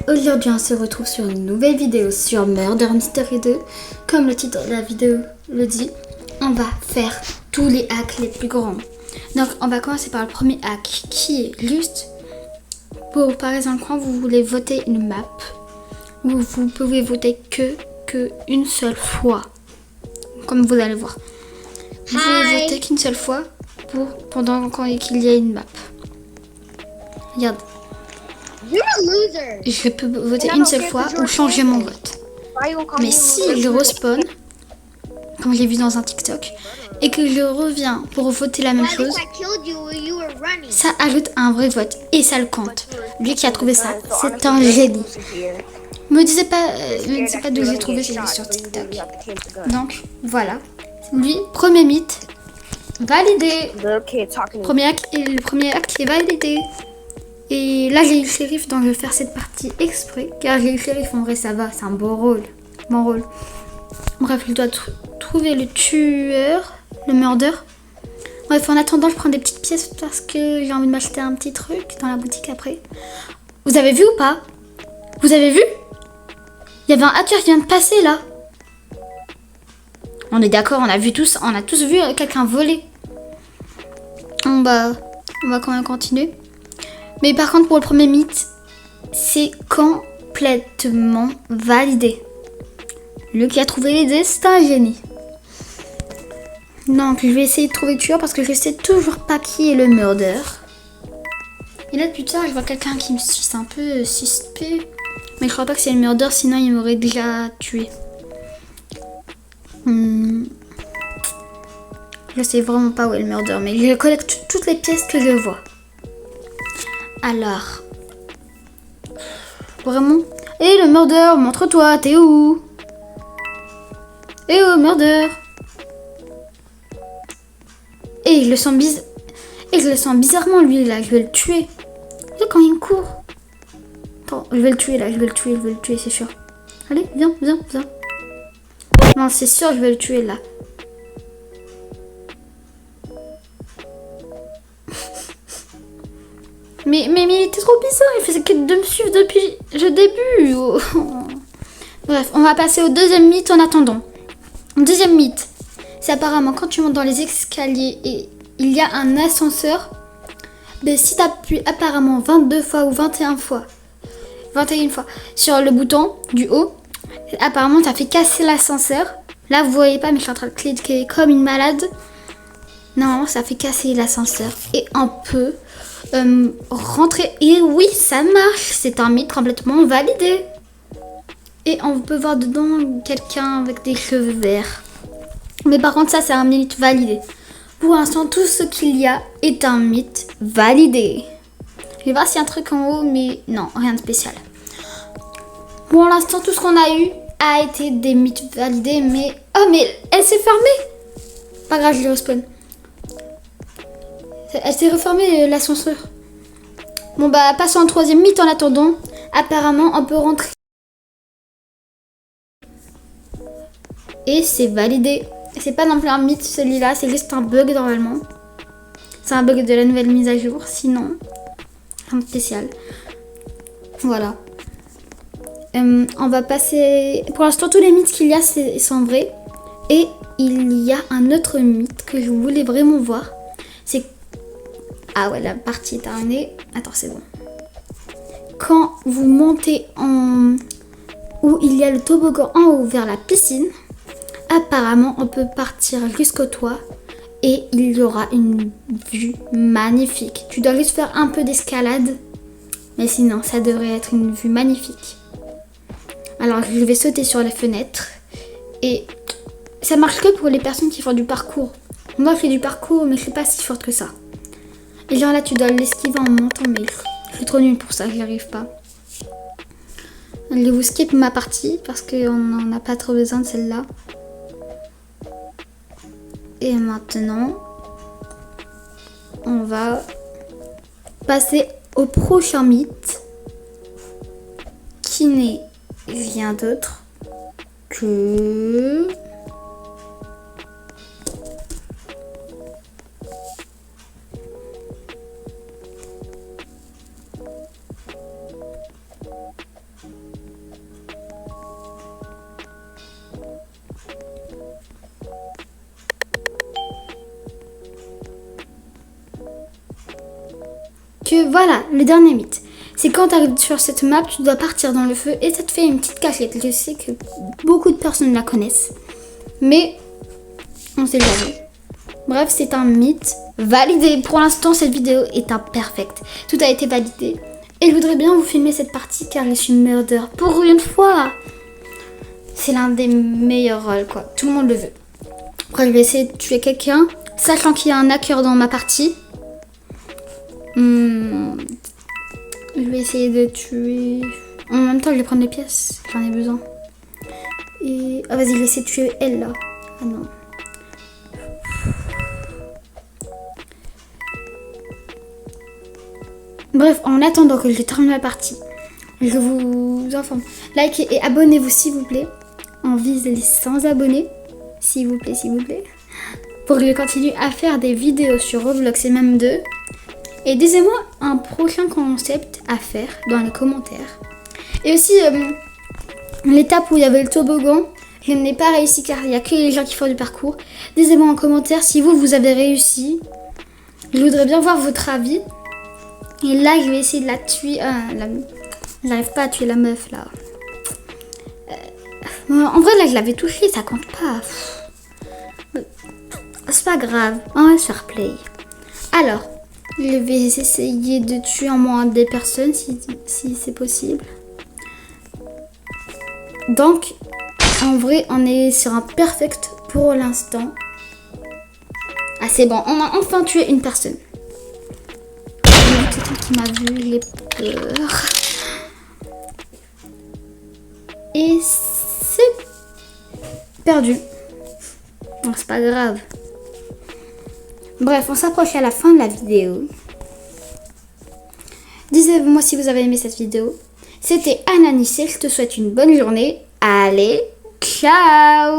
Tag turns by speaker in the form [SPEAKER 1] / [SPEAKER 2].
[SPEAKER 1] Aujourd'hui on se retrouve sur une nouvelle vidéo sur Murder Mystery 2. Comme le titre de la vidéo le dit, on va faire tous les hacks les plus grands. Donc on va commencer par le premier hack qui est juste pour, par exemple, quand vous voulez voter une map, vous pouvez voter que une seule fois. Comme vous allez voir. Vous pouvez voter qu'une seule fois pendant qu'il y a une map. Regarde.
[SPEAKER 2] You're a loser.
[SPEAKER 1] Je peux voter une seule fois ou changer mon vote. Mais si je respawn, comme j'ai vu dans un TikTok, et que je reviens pour voter la même chose, ça ajoute un vrai vote et ça le compte. Lui qui a trouvé ça, c'est un génie. Me disais pas d'où j'ai trouvé, c'est sur TikTok. Donc voilà, lui, premier mythe, validé. Le premier acte est validé. Et là j'ai eu le shérif, donc je vais faire cette partie exprès. Car j'ai eu le shérif, en vrai ça va, c'est un bon rôle. Bref, il doit trouver le tueur, le murder. Bref, en attendant, je prends des petites pièces parce que j'ai envie de m'acheter un petit truc dans la boutique après. Vous avez vu ou pas? Vous avez vu? Il y avait un hacker qui vient de passer là. On est d'accord, on a tous vu quelqu'un voler. On va quand même continuer. Mais par contre, pour le premier mythe, c'est complètement validé. Le qui a trouvé l'idée, c'est un génie. Donc, je vais essayer de trouver le tueur parce que je sais toujours pas qui est le murder. Et là, depuis tard, je vois quelqu'un qui me suit, c'est un peu suspect. Mais je crois pas que c'est le murder, sinon il m'aurait déjà tué. Je sais vraiment pas où est le murder, mais je collecte toutes les pièces que je vois. Alors, vraiment. Et le murder, montre-toi, t'es où? Et où, murder? Et je le sens bizarrement lui là, je vais le tuer. Regarde quand il court. Attends, je vais le tuer, c'est sûr. Allez, viens. Non, c'est sûr, je vais le tuer là. Mais il était trop bizarre, il faisait que de me suivre depuis le début. Oh. Bref, on va passer au deuxième mythe en attendant. Le deuxième mythe, c'est apparemment quand tu montes dans les escaliers et il y a un ascenseur, ben, si tu appuies apparemment 22 fois ou 21 fois sur le bouton du haut, apparemment ça fait casser l'ascenseur. Là vous voyez pas mais je suis en train de cliquer comme une malade. Normalement ça fait casser l'ascenseur et on peut rentrer. Et oui, ça marche, c'est un mythe complètement validé. Et on peut voir dedans quelqu'un avec des cheveux verts. Mais par contre ça c'est un mythe validé. Pour l'instant tout ce qu'il y a est un mythe validé. Je vais voir s'il y a un truc en haut, mais non, rien de spécial. Pour l'instant tout ce qu'on a eu a été des mythes validés, mais... Oh mais elle s'est fermée. Pas grave, je les respawn. Elle s'est refermée l'ascenseur. Bon bah passons au troisième mythe en attendant. Apparemment on peut rentrer. Et c'est validé. C'est pas non plus un mythe celui-là, c'est juste un bug normalement. C'est un bug de la nouvelle mise à jour, sinon un spécial. Voilà. On va passer... Pour l'instant tous les mythes qu'il y a sont vrais. Et il y a un autre mythe que je voulais vraiment voir. C'est... Ah ouais, la partie est terminée. Attends, c'est bon. Quand vous montez où il y a le toboggan en haut vers la piscine, apparemment on peut partir jusqu'au toit et il y aura une vue magnifique. Tu dois juste faire un peu d'escalade, mais sinon ça devrait être une vue magnifique. Alors je vais sauter sur les fenêtres et ça marche que pour les personnes qui font du parcours. Moi je fais du parcours mais je suis pas si forte que ça. Et genre là tu dois l'esquiver en montant, mais je suis trop nulle pour ça, j'y arrive pas. Je vous skip ma partie parce qu'on n'en a pas trop besoin de celle-là. Et maintenant, on va passer au prochain mythe qui n'est rien d'autre que... voilà, le dernier mythe. C'est quand tu arrives sur cette map, tu dois partir dans le feu et ça te fait une petite cachette. Je sais que beaucoup de personnes la connaissent. Mais on sait jamais. Bref, c'est un mythe validé. Pour l'instant, cette vidéo est imperfecte. Tout a été validé. Et je voudrais bien vous filmer cette partie car je suis murder pour une fois. C'est l'un des meilleurs rôles, quoi. Tout le monde le veut. Après, je vais essayer de tuer quelqu'un, sachant qu'il y a un hacker dans ma partie. Je vais essayer de tuer... En même temps, je vais prendre les pièces. J'en ai besoin. Et... Ah, vas-y, je vais essayer de tuer elle, là. Ah non. Bref, en attendant que je termine ma partie, je vous informe. Likez et abonnez-vous, s'il vous plaît. On vise les 100 abonnés. S'il vous plaît, s'il vous plaît. Pour que je continue à faire des vidéos sur Roblox et même deux. Et dites-moi un prochain concept à faire dans les commentaires. Et aussi, l'étape où il y avait le toboggan, je n'ai pas réussi car il n'y a que les gens qui font du parcours. Dites-moi en commentaire si vous avez réussi. Je voudrais bien voir votre avis. Et là, je vais essayer de la tuer. J'arrive pas à tuer la meuf là. En vrai, là, je l'avais touchée, ça compte pas. C'est pas grave, on va se faire play. Alors, je vais essayer de tuer en moins des personnes si c'est possible. Donc, en vrai, on est sur un perfect pour l'instant. Ah, c'est bon, on a enfin tué une personne. Il y a quelqu'un qui m'a vu, j'ai peur. Et c'est perdu. Bon, c'est pas grave. Bref, on s'approche à la fin de la vidéo. Dites-moi si vous avez aimé cette vidéo. C'était Ananis et je te souhaite une bonne journée. Allez, ciao!